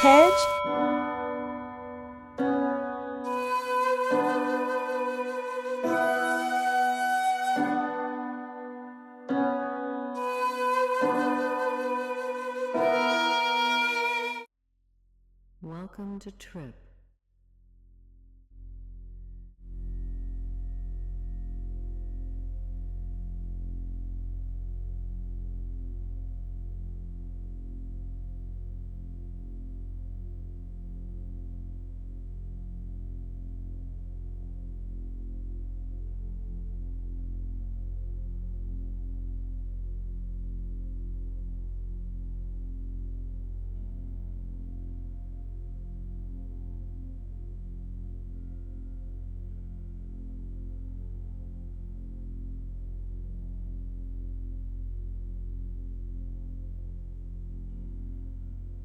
Tej? Welcome to Tripp.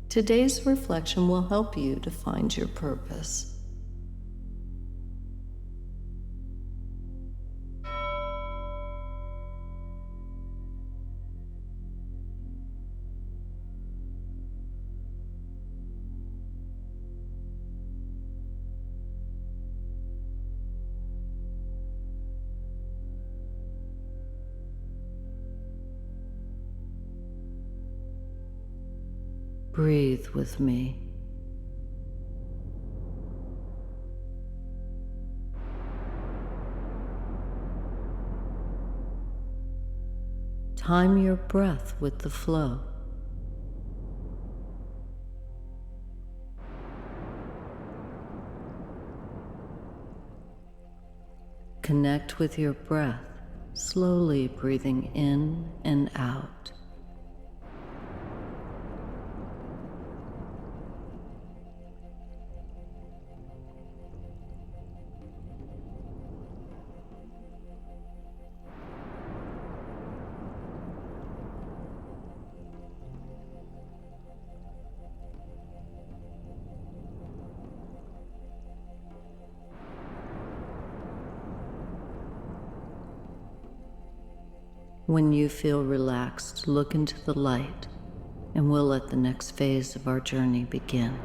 Today's reflection will help you to find your purpose. Breathe with me. Time your breath with the flow. Connect with your breath, slowly breathing in and out. When you feel relaxed, look into the light, and we'll let the next phase of our journey begin.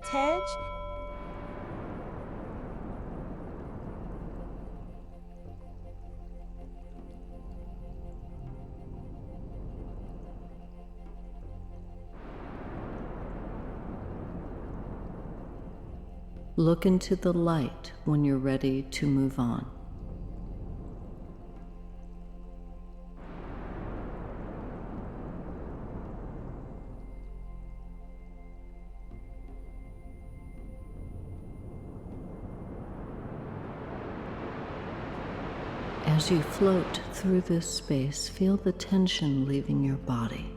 Tej? Look into the light when you're ready to move on. As you float through this space, feel the tension leaving your body.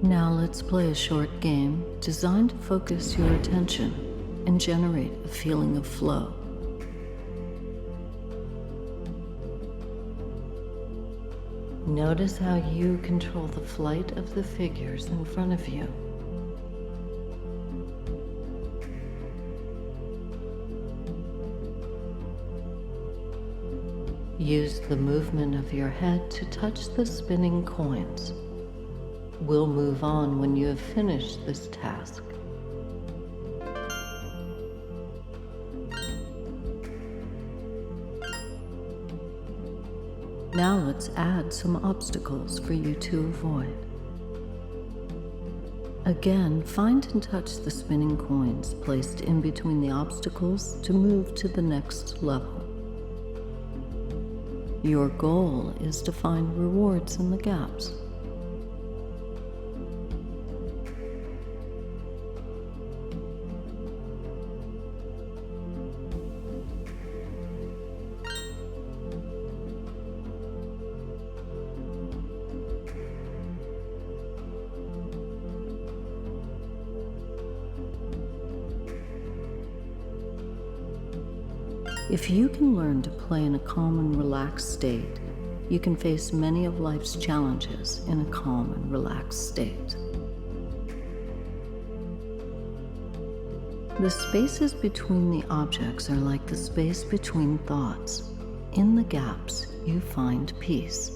Now let's play a short game designed to focus your attention and generate a feeling of flow. Notice how you control the flight of the figures in front of you. Use the movement of your head to touch the spinning coins. We'll move on when you have finished this task. Now let's add some obstacles for you to avoid. Again, find and touch the spinning coins placed in between the obstacles to move to the next level. Your goal is to find rewards in the gaps. If you can learn to play in a calm and relaxed state, you can face many of life's challenges in a calm and relaxed state. The spaces between the objects are like the space between thoughts. In the gaps, you find peace.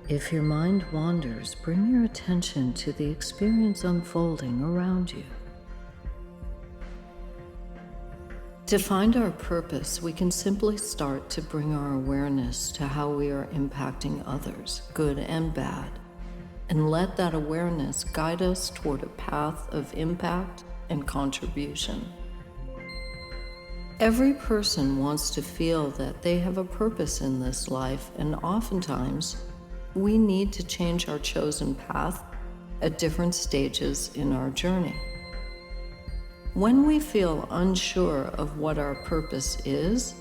If your mind wanders, bring your attention to the experience unfolding around you. To find our purpose, we can simply start to bring our awareness to how we are impacting others, good and bad, and let that awareness guide us toward a path of impact and contribution. Every person wants to feel that they have a purpose in this life, and oftentimes, we need to change our chosen path at different stages in our journey. When we feel unsure of what our purpose is,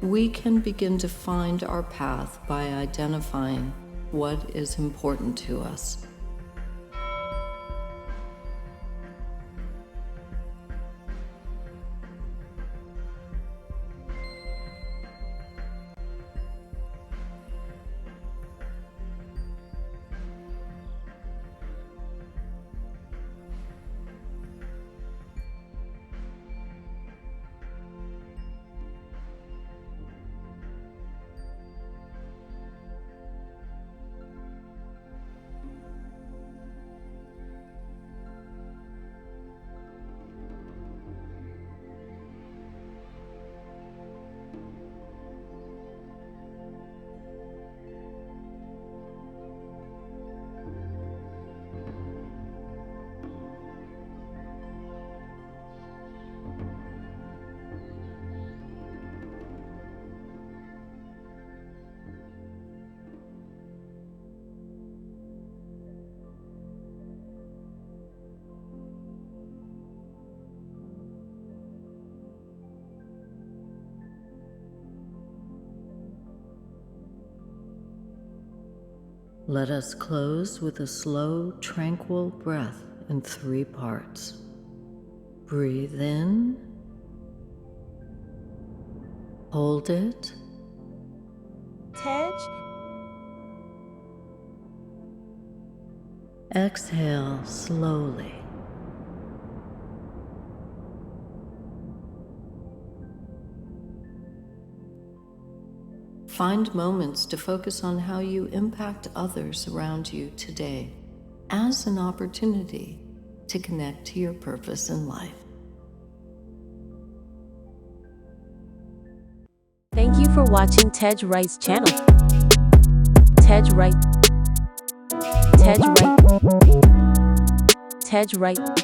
we can begin to find our path by identifying what is important to us. Let us close with a slow, tranquil breath in 3 parts. Breathe in, hold it, Tej, exhale slowly. Find moments to focus on how you impact others around you today as an opportunity to connect to your purpose in life. Thank you for watching Tej Wright's channel. Tej Wright. Tej Wright. Tej Wright.